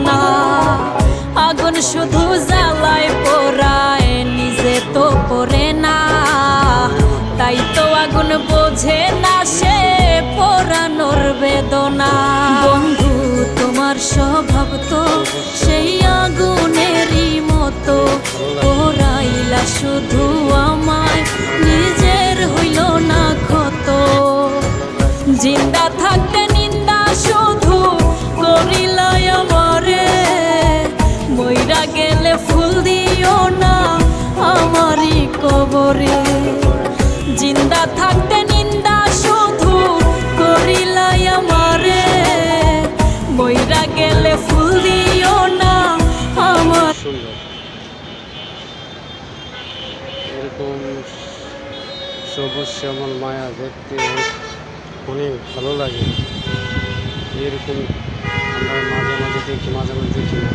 না। আগুন শুধু জ্বালায় পোড়ায়, নিজে তো পড়ে না। তাই তো আগুন বোঝে না সে পোড়ানোর বেদনা। বন্ধু তোমার স্বভাব তো সেই আগুনেরই মতো, পোড়াইলা শুধু আমায়, নিজের হইল না ক্ষত। জিন্দা থাকতে নিন্দা শুধু করিলাই আমারে, মইরা গেলে ফুল দিও না আমারই কবরে। জিন্দা থাকতে নিন্দা শুধু করিলাই আমারে, মইরা গেলে ফুল দিও না আমার। এরকম সবুজ শ্যামল মায়া দেখতে অনেক ভালো লাগে। এরকম আমরা মাঝে মাঝে দেখি, মাঝে মাঝে দেখি না।